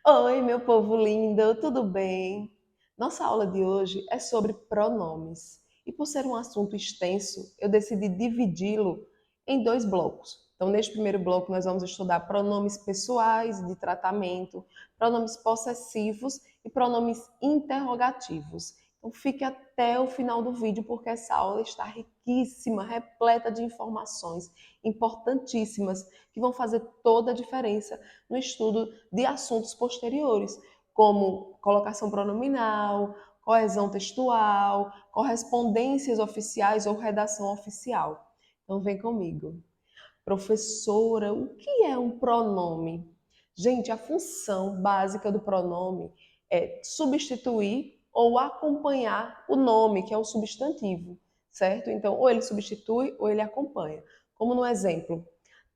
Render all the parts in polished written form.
Oi, meu povo lindo, tudo bem? Nossa aula de hoje é sobre pronomes. E por ser um assunto extenso, eu decidi dividi-lo em dois blocos. Então, neste primeiro bloco, nós vamos estudar pronomes pessoais de tratamento, pronomes possessivos e pronomes interrogativos. Então, fique até o final do vídeo, porque essa aula está riquíssima, repleta de informações importantíssimas que vão fazer toda a diferença no estudo de assuntos posteriores, como colocação pronominal, coesão textual, correspondências oficiais ou redação oficial. Então vem comigo. Professora, o que é um pronome? Gente, a função básica do pronome é substituir ou acompanhar o nome, que é o substantivo, certo? Então, ou ele substitui ou ele acompanha. Como no exemplo,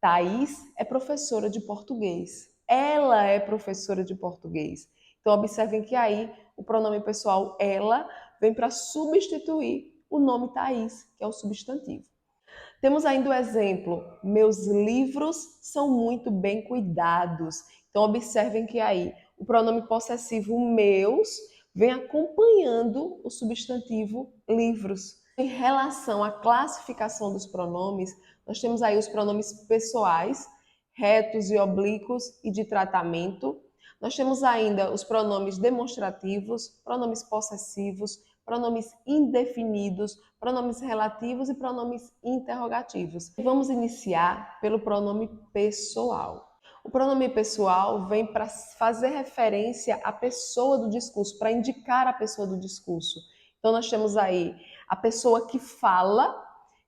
Thaís é professora de português. Ela é professora de português. Então, observem que aí o pronome pessoal ela vem para substituir o nome Thaís, que é o substantivo. Temos ainda o exemplo: meus livros são muito bem cuidados. Então, observem que aí o pronome possessivo meus vem acompanhando o substantivo livros. Em relação à classificação dos pronomes, nós temos aí os pronomes pessoais, retos e oblíquos e de tratamento. Nós temos ainda os pronomes demonstrativos, pronomes possessivos, pronomes indefinidos, pronomes relativos e pronomes interrogativos. Vamos iniciar pelo pronome pessoal. O pronome pessoal vem para fazer referência à pessoa do discurso, para indicar a pessoa do discurso. Então, nós temos aí a pessoa que fala,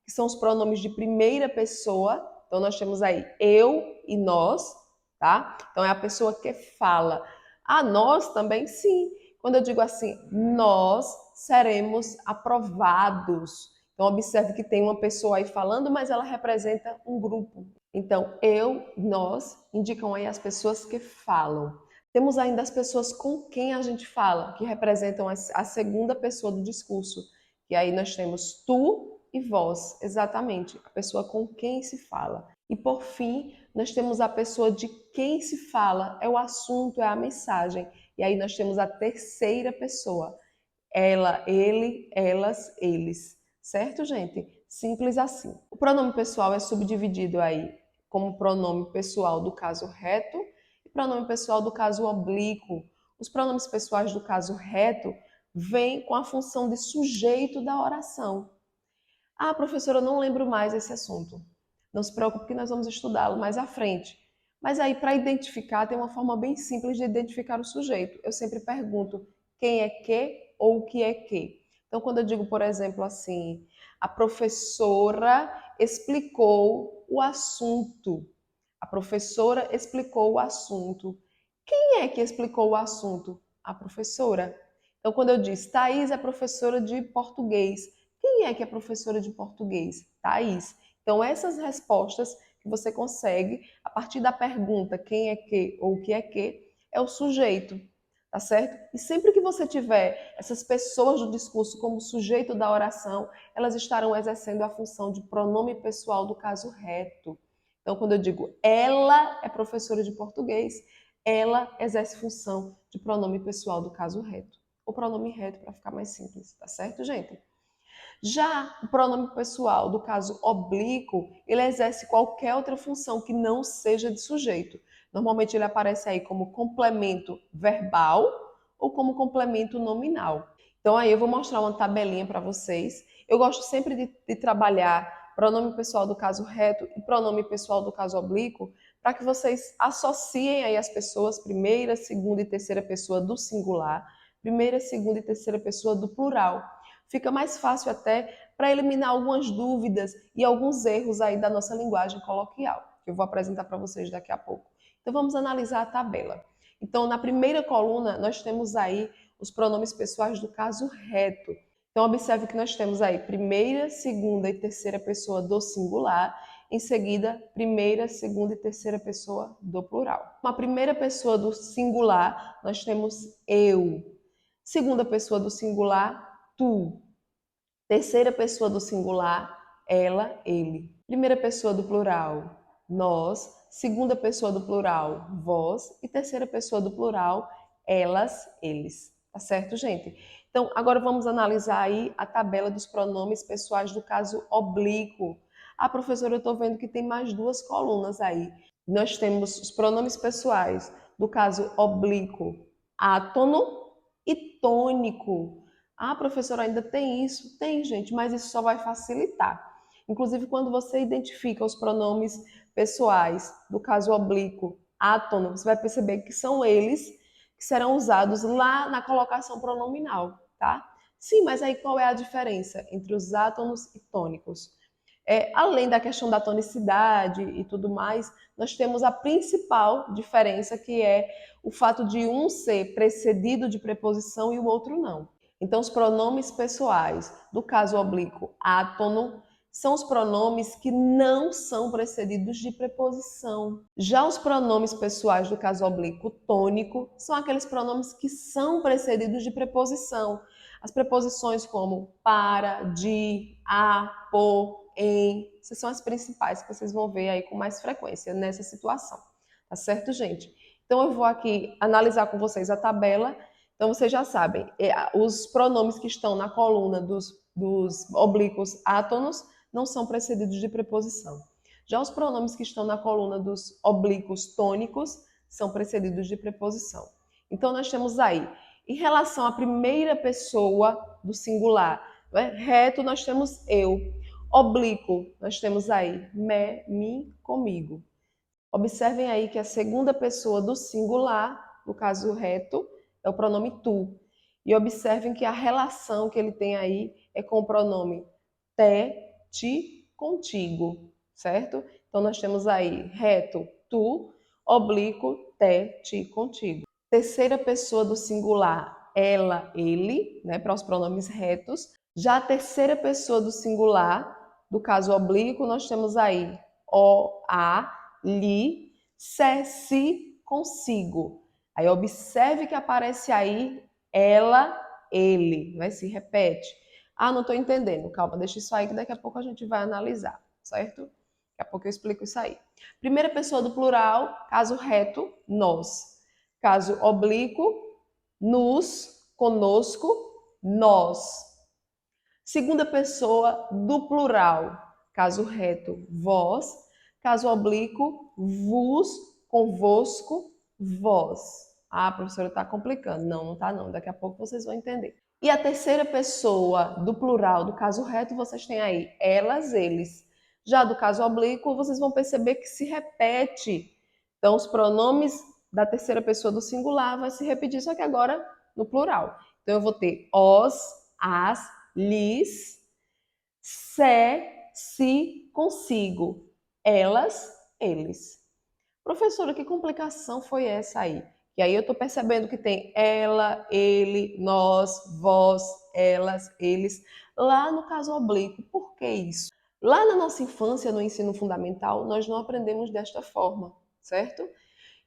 que são os pronomes de primeira pessoa. Então, nós temos aí eu e nós, tá? Então, é a pessoa que fala. A nós também, sim. Quando eu digo assim, nós seremos aprovados. Então, observe que tem uma pessoa aí falando, mas ela representa um grupo. Então, eu, nós, indicam aí as pessoas que falam. Temos ainda as pessoas com quem a gente fala, que representam a segunda pessoa do discurso. E aí nós temos tu e vós, exatamente, a pessoa com quem se fala. E por fim, nós temos a pessoa de quem se fala, é o assunto, é a mensagem. E aí nós temos a terceira pessoa, ela, ele, elas, eles. Certo, gente? Simples assim. O pronome pessoal é subdividido aí como pronome pessoal do caso reto e pronome pessoal do caso oblíquo. Os pronomes pessoais do caso reto vêm com a função de sujeito da oração. Ah, professora, eu não lembro mais esse assunto. Não se preocupe que nós vamos estudá-lo mais à frente. Mas aí, para identificar, tem uma forma bem simples de identificar o sujeito. Eu sempre pergunto quem é que ou o que é que. Então, quando eu digo, por exemplo, assim, a professora explicou o assunto. A professora explicou o assunto. Quem é que explicou o assunto? A professora. Então, quando eu disse, Thaís é professora de português, quem é que é professora de português? Thaís. Então, essas respostas que você consegue a partir da pergunta quem é que ou o que é o sujeito, tá certo? E sempre que você tiver essas pessoas do discurso como sujeito da oração, elas estarão exercendo a função de pronome pessoal do caso reto. Então, quando eu digo ela é professora de português, ela exerce função de pronome pessoal do caso reto. O pronome reto para ficar mais simples, tá certo, gente? Já o pronome pessoal do caso oblíquo, ele exerce qualquer outra função que não seja de sujeito. Normalmente ele aparece aí como complemento verbal ou como complemento nominal. Então aí eu vou mostrar uma tabelinha para vocês. Eu gosto sempre de trabalhar pronome pessoal do caso reto e pronome pessoal do caso oblíquo para que vocês associem aí as pessoas primeira, segunda e terceira pessoa do singular, primeira, segunda e terceira pessoa do plural. Fica mais fácil até para eliminar algumas dúvidas e alguns erros aí da nossa linguagem coloquial, que eu vou apresentar para vocês daqui a pouco. Então vamos analisar a tabela. Então, na primeira coluna, nós temos aí os pronomes pessoais do caso reto. Então, observe que nós temos aí primeira, segunda e terceira pessoa do singular, em seguida, primeira, segunda e terceira pessoa do plural. Na primeira pessoa do singular, nós temos eu. Segunda pessoa do singular, tu. Terceira pessoa do singular, ela, ele. Primeira pessoa do plural, nós. segunda pessoa do plural, vós, e terceira pessoa do plural, elas, eles. Tá certo, gente? Então, agora vamos analisar aí a tabela dos pronomes pessoais do caso oblíquo. Ah, professora, eu estou vendo que tem mais duas colunas aí. Nós temos os pronomes pessoais do caso oblíquo, átono e tônico. Ah, professora, ainda tem isso? Tem, gente, mas isso só vai facilitar. Inclusive, quando você identifica os pronomes pessoais do caso oblíquo, átono, você vai perceber que são eles que serão usados lá na colocação pronominal, tá? Sim, mas aí qual é a diferença entre os átonos e tônicos? Além da questão da tonicidade e tudo mais, nós temos a principal diferença, que é o fato de um ser precedido de preposição e o outro não. Então, os pronomes pessoais do caso oblíquo átono são os pronomes que não são precedidos de preposição. Já os pronomes pessoais do caso oblíquo tônico são aqueles pronomes que são precedidos de preposição. As preposições como para, de, a, por, em, essas são as principais que vocês vão ver aí com mais frequência nessa situação. Tá certo, gente? Então, eu vou aqui analisar com vocês a tabela. Então, vocês já sabem, os pronomes que estão na coluna dos oblíquos átonos não são precedidos de preposição. Já os pronomes que estão na coluna dos oblíquos tônicos são precedidos de preposição. Então, nós temos aí, em relação à primeira pessoa do singular, né? Reto, nós temos eu. Oblíquo, nós temos aí me, mim, comigo. Observem aí que a segunda pessoa do singular, no caso reto, é o pronome tu. E observem que a relação que ele tem aí é com o pronome te, ti, contigo, certo? Então nós temos aí reto, tu, oblíquo, te, ti, contigo. Terceira pessoa do singular, ela, ele, né, para os pronomes retos. Já a terceira pessoa do singular, do caso oblíquo, nós temos aí o, a, li, se, si, consigo. Aí observe que aparece aí ela, ele, né? Se repete. Ah, não estou entendendo. Calma, deixa isso aí que daqui a pouco a gente vai analisar, certo? Daqui a pouco eu explico isso aí. Primeira pessoa do plural, caso reto, nós. Caso oblíquo, nos, conosco, nós. Segunda pessoa do plural, caso reto, vós. Caso oblíquo, vos, convosco, vós. Ah, professora, está complicando. Não, não está não. Daqui a pouco vocês vão entender. E a terceira pessoa do plural, do caso reto, vocês têm aí elas, eles. Já do caso oblíquo, vocês vão perceber que se repete. Então, os pronomes da terceira pessoa do singular vai se repetir, só que agora no plural. Então, eu vou ter os, as, lhes, se, si, consigo, elas, eles. Professora, que complicação foi essa aí? E aí eu estou percebendo que tem ela, ele, nós, vós, elas, eles, lá no caso oblíquo. Por que isso? Lá na nossa infância, no ensino fundamental, nós não aprendemos desta forma, certo?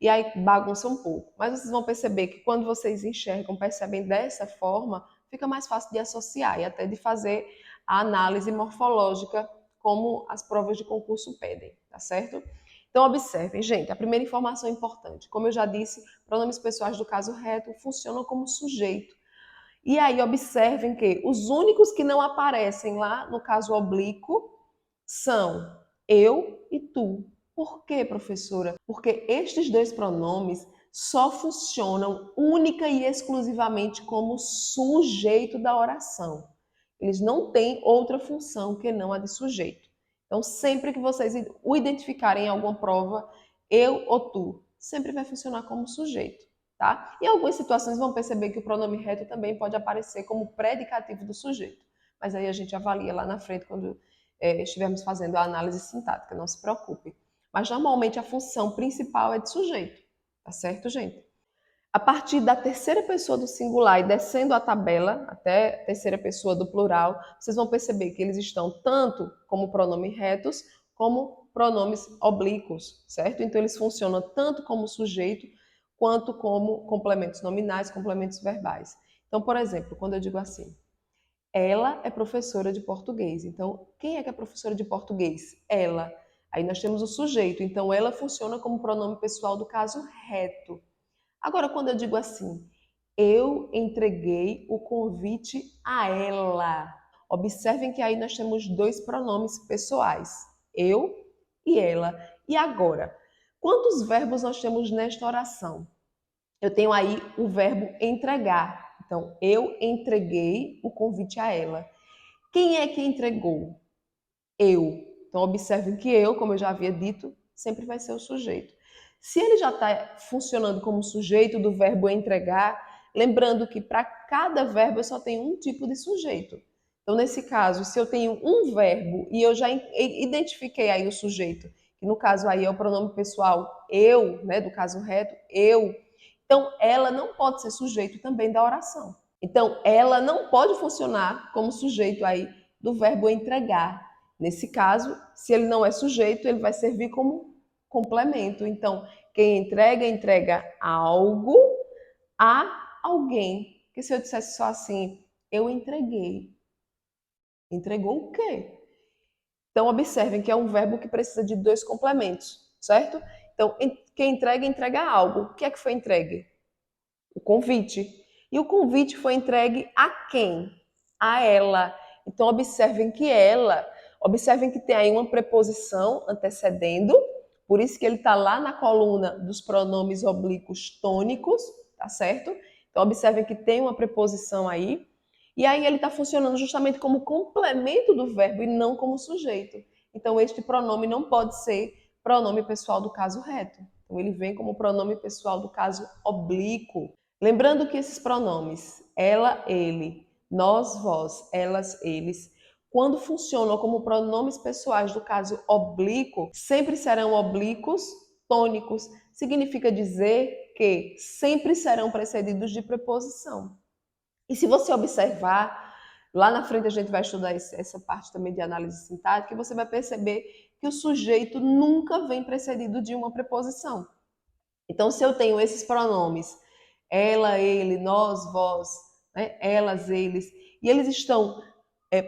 E aí bagunça um pouco. Mas vocês vão perceber que quando vocês enxergam, percebem dessa forma, fica mais fácil de associar e até de fazer a análise morfológica, como as provas de concurso pedem, tá certo? Então, observem, gente, a primeira informação importante. Como eu já disse, pronomes pessoais do caso reto funcionam como sujeito. E aí, observem que os únicos que não aparecem lá no caso oblíquo são eu e tu. Por quê, professora? Porque estes dois pronomes só funcionam única e exclusivamente como sujeito da oração. Eles não têm outra função que não a de sujeito. Então, sempre que vocês o identificarem em alguma prova, eu ou tu, sempre vai funcionar como sujeito, tá? Em algumas situações vão perceber que o pronome reto também pode aparecer como predicativo do sujeito. Mas aí a gente avalia lá na frente quando estivermos fazendo a análise sintática, não se preocupe. Mas normalmente a função principal é de sujeito, tá certo, gente? A partir da terceira pessoa do singular e descendo a tabela até a terceira pessoa do plural, vocês vão perceber que eles estão tanto como pronomes retos como pronomes oblíquos, certo? Então eles funcionam tanto como sujeito quanto como complementos nominais, complementos verbais. Então, por exemplo, quando eu digo assim, ela é professora de português. Então, quem é que é professora de português? Ela. Aí nós temos o sujeito, então ela funciona como pronome pessoal do caso reto. Agora, quando eu digo assim, eu entreguei o convite a ela. Observem que aí nós temos dois pronomes pessoais, eu e ela. E agora, quantos verbos nós temos nesta oração? Eu tenho aí o verbo entregar. Então, eu entreguei o convite a ela. Quem é que entregou? Eu. Então, observem que eu, como eu já havia dito, sempre vai ser o sujeito. Se ele já está funcionando como sujeito do verbo entregar, lembrando que para cada verbo eu só tenho um tipo de sujeito. Então, nesse caso, se eu tenho um verbo e eu já identifiquei aí o sujeito, que no caso aí é o pronome pessoal eu, né, do caso reto, eu, então ela não pode ser sujeito também da oração. Então, ela não pode funcionar como sujeito aí do verbo entregar. Nesse caso, se ele não é sujeito, ele vai servir como complemento. Então, quem entrega, entrega algo a alguém. Porque se eu dissesse só assim, eu entreguei. Entregou o quê? Então, observem que é um verbo que precisa de dois complementos, certo? Então, quem entrega, entrega algo. O que é que foi entregue? O convite. E o convite foi entregue a quem? A ela. Então, observem que tem aí uma preposição antecedendo, por isso que ele está lá na coluna dos pronomes oblíquos tônicos, tá certo? Então, observem que tem uma preposição aí, e aí ele está funcionando justamente como complemento do verbo e não como sujeito. Então, este pronome não pode ser pronome pessoal do caso reto. Então, ele vem como pronome pessoal do caso oblíquo. Lembrando que esses pronomes, ela, ele, nós, vós, elas, eles, quando funcionam como pronomes pessoais do caso oblíquo, sempre serão oblíquos tônicos. Significa dizer que sempre serão precedidos de preposição. E se você observar, lá na frente a gente vai estudar essa parte também de análise sintática, e você vai perceber que o sujeito nunca vem precedido de uma preposição. Então, se eu tenho esses pronomes, ela, ele, nós, vós, né, elas, eles, e eles estão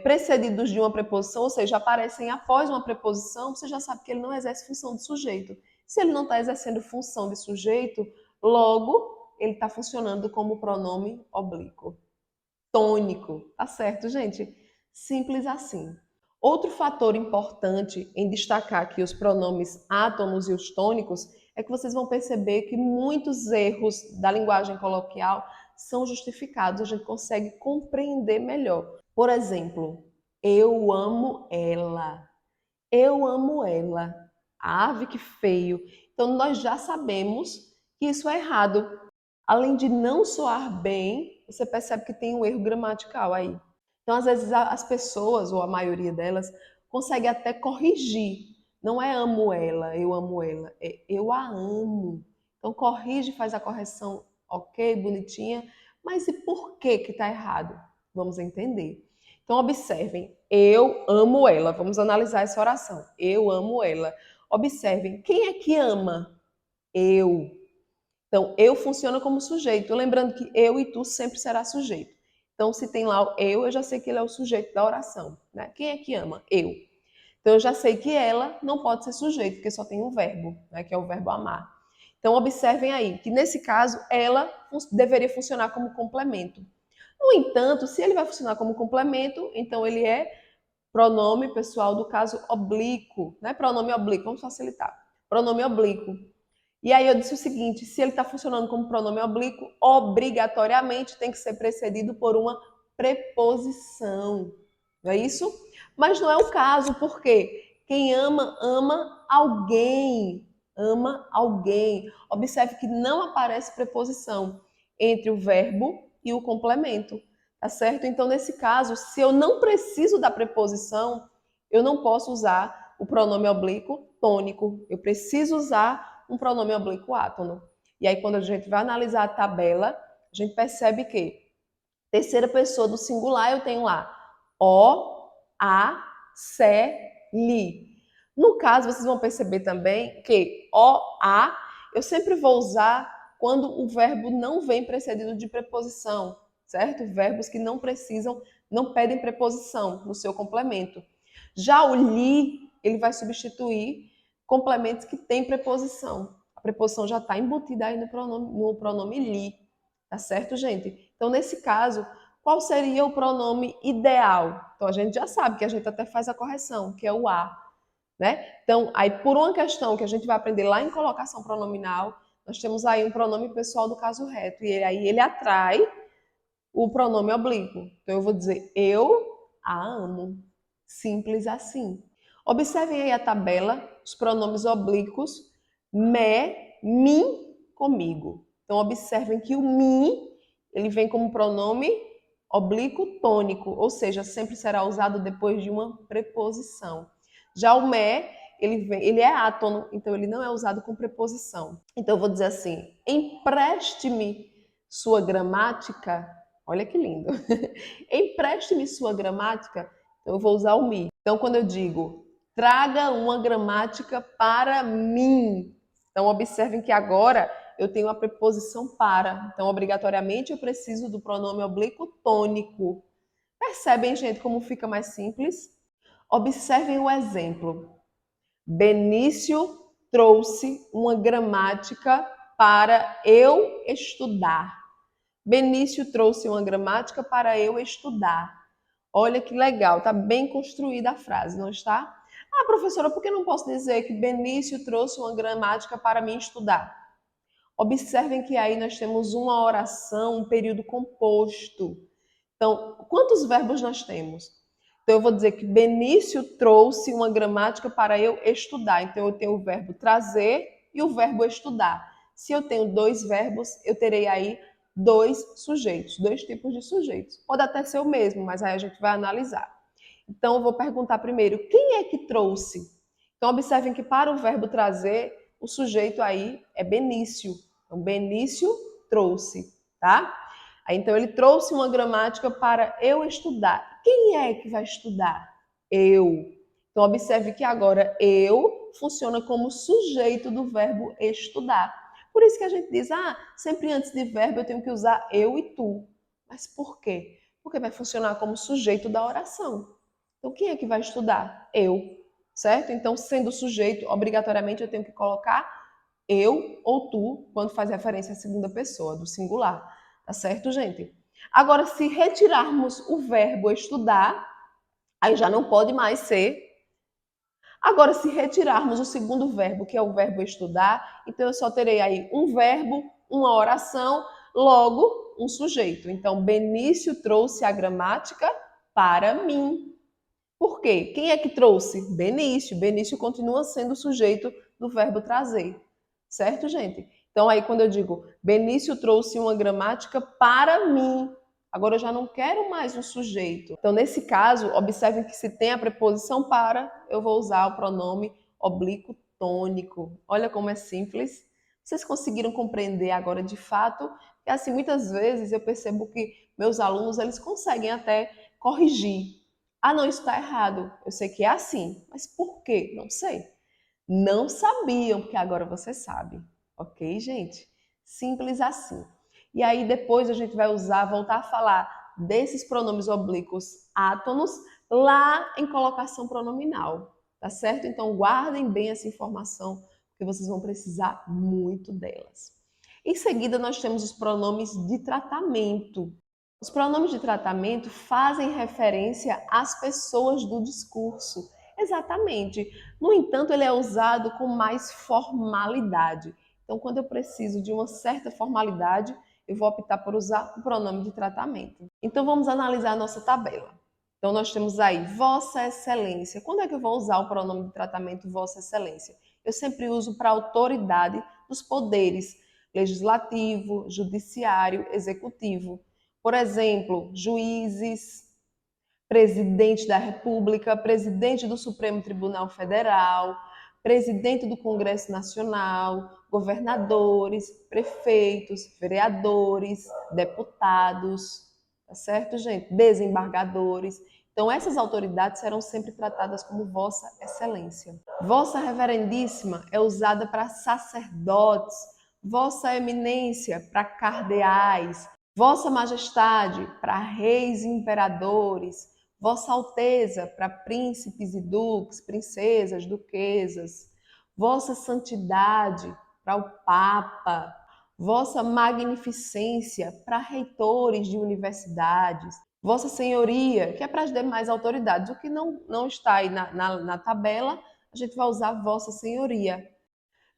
precedidos de uma preposição, ou seja, aparecem após uma preposição, você já sabe que ele não exerce função de sujeito. Se ele não está exercendo função de sujeito, logo ele está funcionando como pronome oblíquo. Tônico, tá certo, gente? Simples assim. Outro fator importante em destacar aqui os pronomes átomos e os tônicos é que vocês vão perceber que muitos erros da linguagem coloquial são justificados, a gente consegue compreender melhor. Por exemplo, eu amo ela. Eu amo ela. Ave, que feio. Então, nós já sabemos que isso é errado. Além de não soar bem, você percebe que tem um erro gramatical aí. Então, às vezes, as pessoas, ou a maioria delas, consegue até corrigir. Não é amo ela, é eu a amo. Então, corrige, faz a correção, ok, bonitinha, mas e por que que está errado? Vamos entender. Então, observem, eu amo ela. Vamos analisar essa oração. Eu amo ela. Observem, quem é que ama? Eu. Então, eu funciona como sujeito. Lembrando que eu e tu sempre será sujeito. Então, se tem lá o eu já sei que ele é o sujeito da oração. Né? Quem é que ama? Eu. Então, eu já sei que ela não pode ser sujeito, porque só tem um verbo, né? Que é o verbo amar. Então, observem aí que, nesse caso, ela deveria funcionar como complemento. No entanto, se ele vai funcionar como complemento, então ele é pronome pessoal do caso oblíquo. Né? Pronome oblíquo, vamos facilitar. Pronome oblíquo. E aí eu disse o seguinte, se ele está funcionando como pronome oblíquo, obrigatoriamente tem que ser precedido por uma preposição. Não é isso? Mas não é o caso, porque quem ama, ama alguém. Ama alguém. Observe que não aparece preposição entre o verbo e o complemento. Tá certo? Então, nesse caso, se eu não preciso da preposição, eu não posso usar o pronome oblíquo tônico. Eu preciso usar um pronome oblíquo átono. E aí, quando a gente vai analisar a tabela, a gente percebe que terceira pessoa do singular eu tenho lá o, a, se, li. No caso, vocês vão perceber também que o, a, eu sempre vou usar quando o verbo não vem precedido de preposição, certo? Verbos que não precisam, não pedem preposição no seu complemento. Já o li, ele vai substituir complementos que têm preposição. A preposição já está embutida aí no pronome li, tá certo, gente? Então, nesse caso, qual seria o pronome ideal? Então, a gente já sabe que a gente até faz a correção, que é o a, né? Então, aí por uma questão que a gente vai aprender lá em colocação pronominal, nós temos aí um pronome pessoal do caso reto, e aí ele atrai o pronome oblíquo. Então, eu vou dizer eu a amo. Simples assim. Observem aí a tabela, os pronomes oblíquos, me, mim, comigo. Então, observem que o mim, ele vem como pronome oblíquo tônico, ou seja, sempre será usado depois de uma preposição. Já o me, ele é átono, então ele não é usado com preposição. Então, eu vou dizer assim, empreste-me sua gramática. Olha que lindo. Empreste-me sua gramática. Então, eu vou usar o me. Então, quando eu digo traga uma gramática para mim. Então, observem que agora eu tenho a preposição para. Então, obrigatoriamente, eu preciso do pronome oblíquo tônico. Percebem, gente, como fica mais simples? Observem o exemplo. Benício trouxe uma gramática para eu estudar. Benício trouxe uma gramática para eu estudar. Olha que legal, está bem construída a frase, não está? Ah, professora, por que não posso dizer que Benício trouxe uma gramática para mim estudar? Observem que aí nós temos uma oração, um período composto. Então, quantos verbos nós temos? Então, eu vou dizer que Benício trouxe uma gramática para eu estudar. Então, eu tenho o verbo trazer e o verbo estudar. Se eu tenho dois verbos, eu terei aí dois sujeitos, dois tipos de sujeitos. Pode até ser o mesmo, mas aí a gente vai analisar. Então, eu vou perguntar primeiro, quem é que trouxe? Então, observem que para o verbo trazer, o sujeito aí é Benício. Então, Benício trouxe, tá? Aí, então, ele trouxe uma gramática para eu estudar. Quem é que vai estudar? Eu. Então, observe que agora eu funciona como sujeito do verbo estudar. Por isso que a gente diz, sempre antes de verbo eu tenho que usar eu e tu. Mas por quê? Porque vai funcionar como sujeito da oração. Então, quem é que vai estudar? Eu, certo? Então, sendo sujeito, obrigatoriamente eu tenho que colocar eu ou tu quando faz referência à segunda pessoa, do singular. Tá certo, gente? Agora, se retirarmos o verbo estudar, aí já não pode mais ser. Agora, se retirarmos o segundo verbo, que é o verbo estudar, então eu só terei aí um verbo, uma oração, logo um sujeito. Então, Benício trouxe a gramática para mim. Por quê? Quem é que trouxe? Benício. Benício continua sendo o sujeito do verbo trazer. Certo, gente? Então, aí quando eu digo Benício trouxe uma gramática para mim, agora eu já não quero mais um sujeito. Então, nesse caso, observem que se tem a preposição para, eu vou usar o pronome oblíquo tônico. Olha como é simples. Vocês conseguiram compreender agora de fato? E assim, muitas vezes eu percebo que meus alunos, eles conseguem até corrigir. Ah, não, isso está errado. Eu sei que é assim, mas por quê? Não sei. Não sabiam, porque agora você sabe. Ok, gente? Simples assim. E aí depois a gente vai voltar a falar desses pronomes oblíquos átonos lá em colocação pronominal, tá certo? Então guardem bem essa informação, porque vocês vão precisar muito delas. Em seguida nós temos os pronomes de tratamento. Os pronomes de tratamento fazem referência às pessoas do discurso. Exatamente. No entanto, ele é usado com mais formalidade. Então, quando eu preciso de uma certa formalidade, eu vou optar por usar o pronome de tratamento. Então, vamos analisar a nossa tabela. Então, nós temos aí Vossa Excelência. Quando é que eu vou usar o pronome de tratamento Vossa Excelência? Eu sempre uso para a autoridade dos poderes legislativo, judiciário, executivo. Por exemplo, juízes, presidente da República, presidente do Supremo Tribunal Federal, presidente do Congresso Nacional, governadores, prefeitos, vereadores, deputados, tá certo, gente? Desembargadores. Então, essas autoridades serão sempre tratadas como Vossa Excelência. Vossa Reverendíssima é usada para sacerdotes, Vossa Eminência para cardeais, Vossa Majestade para reis e imperadores, Vossa Alteza para príncipes e duques, princesas, duquesas, Vossa Santidade para o Papa, Vossa Magnificência para reitores de universidades, Vossa Senhoria, que é para as demais autoridades. O que não está aí na tabela, a gente vai usar Vossa Senhoria.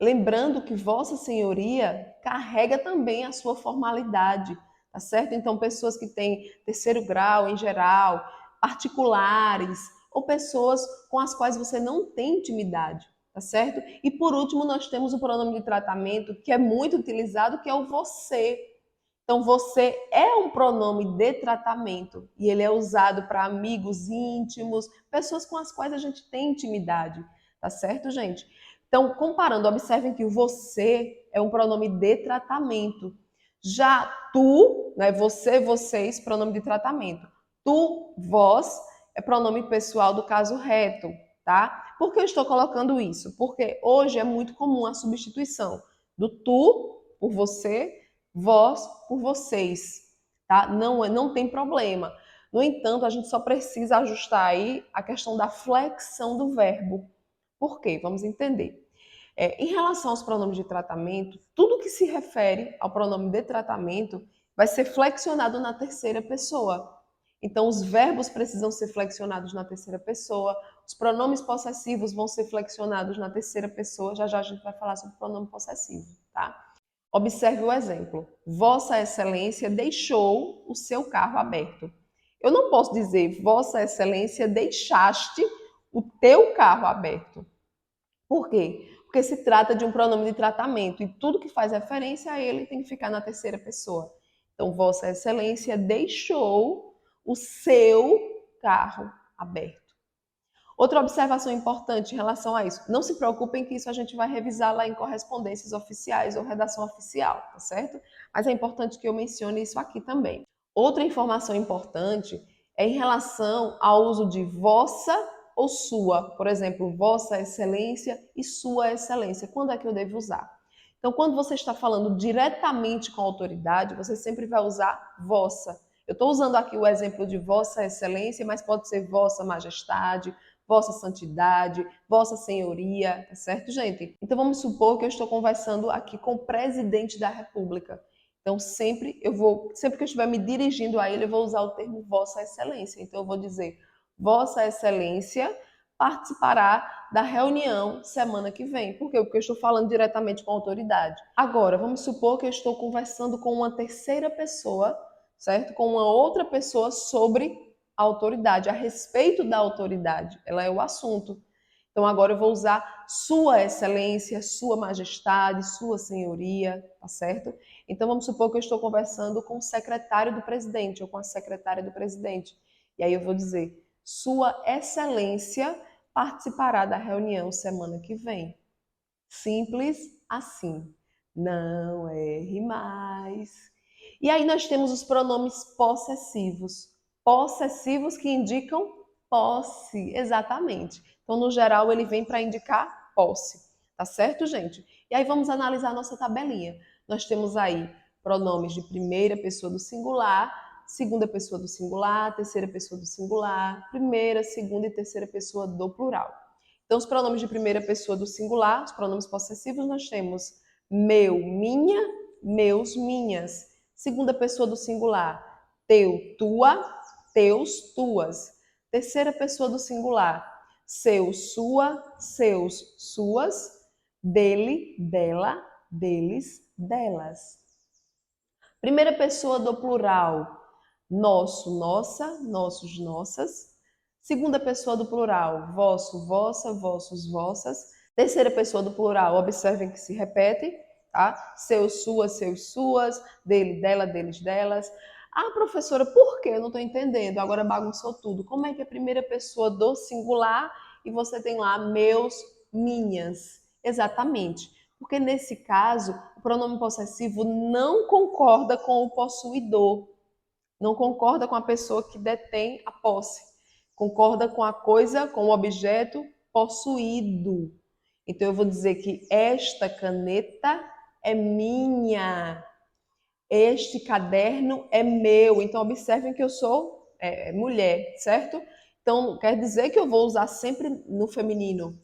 Lembrando que Vossa Senhoria carrega também a sua formalidade, tá certo? Então, pessoas que têm terceiro grau em geral, particulares, ou pessoas com as quais você não tem intimidade, tá certo? E por último, nós temos o pronome de tratamento, que é muito utilizado, que é o você. Então, você é um pronome de tratamento e ele é usado para amigos íntimos, pessoas com as quais a gente tem intimidade, tá certo, gente? Então, comparando, observem que o você é um pronome de tratamento. Já tu, né, você, vocês, pronome de tratamento. Tu, vós, é pronome pessoal do caso reto, tá? Por que eu estou colocando isso? Porque hoje é muito comum a substituição do tu por você, vós por vocês, tá? Não tem problema. No entanto, a gente só precisa ajustar aí a questão da flexão do verbo. Por quê? Vamos entender. Em relação aos pronomes de tratamento, tudo que se refere ao pronome de tratamento vai ser flexionado na terceira pessoa. Então, os verbos precisam ser flexionados na terceira pessoa, os pronomes possessivos vão ser flexionados na terceira pessoa. Já já a gente vai falar sobre o pronome possessivo, tá? Observe o exemplo. Vossa Excelência deixou o seu carro aberto. Eu não posso dizer Vossa Excelência deixaste o teu carro aberto. Por quê? Porque se trata de um pronome de tratamento e tudo que faz referência a ele tem que ficar na terceira pessoa. Então, Vossa Excelência deixou o seu carro aberto. Outra observação importante em relação a isso, não se preocupem que isso a gente vai revisar lá em correspondências oficiais ou redação oficial, tá certo? Mas é importante que eu mencione isso aqui também. Outra informação importante é em relação ao uso de vossa ou sua, por exemplo, Vossa Excelência e Sua Excelência. Quando é que eu devo usar? Então, quando você está falando diretamente com a autoridade, você sempre vai usar vossa. Eu estou usando aqui o exemplo de Vossa Excelência, mas pode ser Vossa Majestade, Vossa Santidade, Vossa Senhoria, tá certo, gente? Então vamos supor que eu estou conversando aqui com o presidente da República. Então sempre que eu estiver me dirigindo a ele, eu vou usar o termo Vossa Excelência. Então eu vou dizer: Vossa Excelência participará da reunião semana que vem. Por quê? Porque eu estou falando diretamente com a autoridade. Agora, vamos supor que eu estou conversando com uma terceira pessoa, certo? Com uma outra pessoa sobre a autoridade, a respeito da autoridade. Ela é o assunto. Então agora eu vou usar Sua Excelência, Sua Majestade, Sua Senhoria, tá certo? Então vamos supor que eu estou conversando com o secretário do presidente ou com a secretária do presidente. E aí eu vou dizer: Sua Excelência participará da reunião semana que vem. Simples assim. Não erre mais. E aí nós temos os pronomes possessivos. Possessivos que indicam posse, exatamente. Então, no geral, ele vem para indicar posse. Tá certo, gente? E aí vamos analisar a nossa tabelinha. Nós temos aí pronomes de primeira pessoa do singular, segunda pessoa do singular, terceira pessoa do singular, primeira, segunda e terceira pessoa do plural. Então, os pronomes de primeira pessoa do singular, os pronomes possessivos, nós temos meu, minha, meus, minhas. Segunda pessoa do singular, teu, tua, teus, tuas. Terceira pessoa do singular, seu, sua, seus, suas. Dele, dela, deles, delas. Primeira pessoa do plural, nosso, nossa, nossos, nossas. Segunda pessoa do plural, vosso, vossa, vossos, vossas. Terceira pessoa do plural, observem que se repete, tá? Seus, suas, seus, suas. Dele, dela, deles, delas. Ah, professora, por que? Eu não estou entendendo. Agora bagunçou tudo. Como é que é a primeira pessoa do singular e você tem lá meus, minhas? Exatamente. Porque nesse caso, o pronome possessivo não concorda com o possuidor, não concorda com a pessoa que detém a posse, concorda com a coisa, com o objeto possuído. Então eu vou dizer que esta caneta é minha, este caderno é meu. Então observem que eu sou mulher, certo? Então quer dizer que eu vou usar sempre no feminino.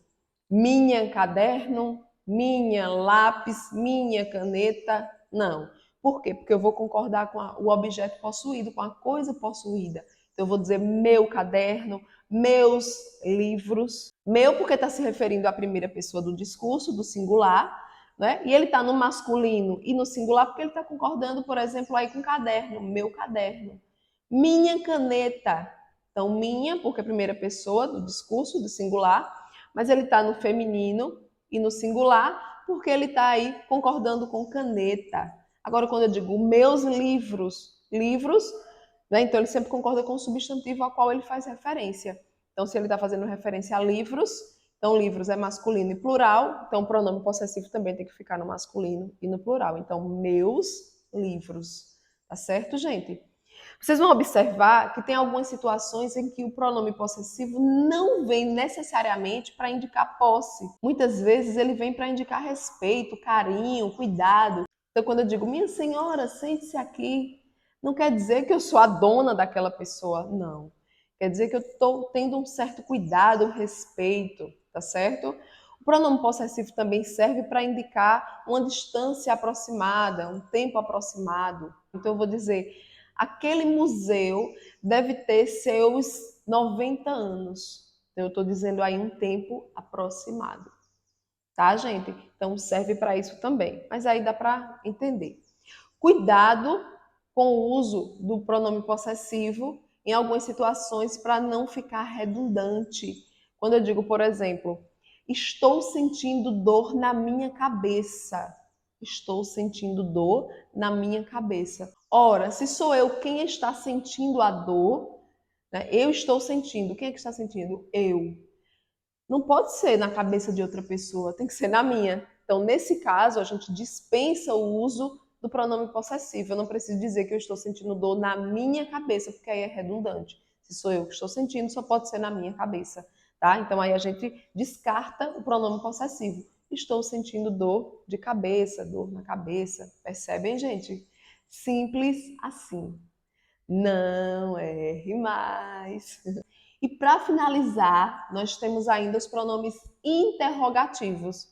minha caderno, minha lápis, minha caneta. Não. Por quê? Porque eu vou concordar com o objeto possuído, com a coisa possuída. Então, eu vou dizer meu caderno, meus livros. Meu, porque está se referindo à primeira pessoa do discurso, do singular, né? E ele está no masculino e no singular porque ele está concordando, por exemplo, aí com caderno, meu caderno. Minha caneta. Então, minha, porque é a primeira pessoa do discurso, do singular, mas ele está no feminino e no singular porque ele está aí concordando com caneta. Agora, quando eu digo meus livros, livros, né, então ele sempre concorda com o substantivo ao qual ele faz referência. Então, se ele está fazendo referência a livros, então livros é masculino e plural, então o pronome possessivo também tem que ficar no masculino e no plural. Então, meus livros. Tá certo, gente? Vocês vão observar que tem algumas situações em que o pronome possessivo não vem necessariamente para indicar posse. Muitas vezes ele vem para indicar respeito, carinho, cuidado. Então, quando eu digo, minha senhora, sente-se aqui, não quer dizer que eu sou a dona daquela pessoa, não. Quer dizer que eu estou tendo um certo cuidado, um respeito, tá certo? O pronome possessivo também serve para indicar uma distância aproximada, um tempo aproximado. Então, eu vou dizer, aquele museu deve ter seus 90 anos. Então, eu estou dizendo aí um tempo aproximado. Tá, gente? Então, serve para isso também. Mas aí dá para entender. Cuidado com o uso do pronome possessivo em algumas situações para não ficar redundante. Quando eu digo, por exemplo, estou sentindo dor na minha cabeça. Estou sentindo dor na minha cabeça. Ora, se sou eu quem está sentindo a dor, né? Eu estou sentindo. Quem é que está sentindo? Eu. Não pode ser na cabeça de outra pessoa, tem que ser na minha. Então, nesse caso, a gente dispensa o uso do pronome possessivo. Eu não preciso dizer que eu estou sentindo dor na minha cabeça, porque aí é redundante. Se sou eu que estou sentindo, só pode ser na minha cabeça, tá? Então, aí a gente descarta o pronome possessivo. Estou sentindo dor de cabeça, dor na cabeça. Percebem, gente? Simples assim. Não erre mais. E para finalizar, nós temos ainda os pronomes interrogativos.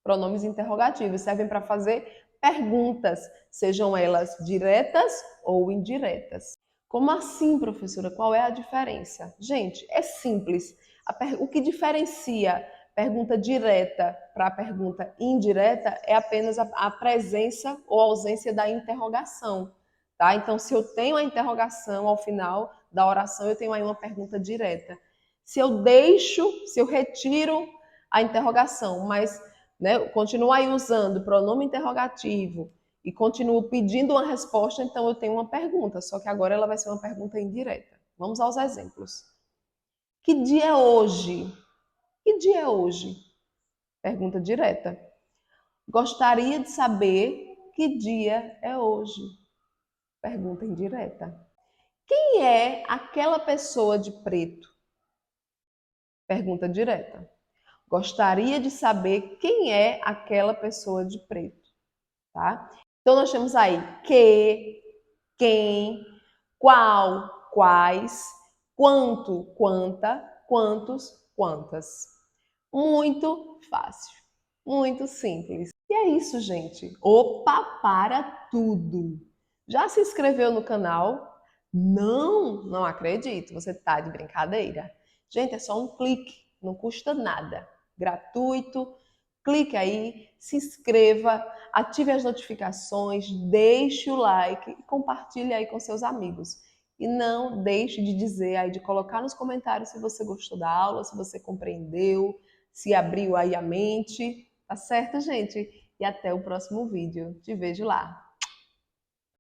Pronomes interrogativos servem para fazer perguntas, sejam elas diretas ou indiretas. Como assim, professora? Qual é a diferença? Gente, é simples. O que diferencia pergunta direta para a pergunta indireta é apenas a presença ou ausência da interrogação. Tá? Então, se eu tenho a interrogação ao final da oração, eu tenho aí uma pergunta direta. Se eu retiro a interrogação, mas né, continuo aí usando o pronome interrogativo e continuo pedindo uma resposta, então eu tenho uma pergunta, só que agora ela vai ser uma pergunta indireta. Vamos aos exemplos. Que dia é hoje? Que dia é hoje? Pergunta direta. Gostaria de saber que dia é hoje? Pergunta indireta. Quem é aquela pessoa de preto? Pergunta direta. Gostaria de saber quem é aquela pessoa de preto, tá? Então nós temos aí que, quem, qual, quais, quanto, quanta, quantos, quantas. Muito fácil, muito simples. E é isso, gente. Opa, para tudo! Já se inscreveu no canal? Não, não acredito, você tá de brincadeira. Gente, é só um clique, não custa nada. Gratuito. Clique aí, se inscreva, ative as notificações, deixe o like e compartilhe aí com seus amigos. E não deixe de dizer aí, de colocar nos comentários se você gostou da aula, se você compreendeu, se abriu aí a mente. Tá certo, gente? E até o próximo vídeo. Te vejo lá.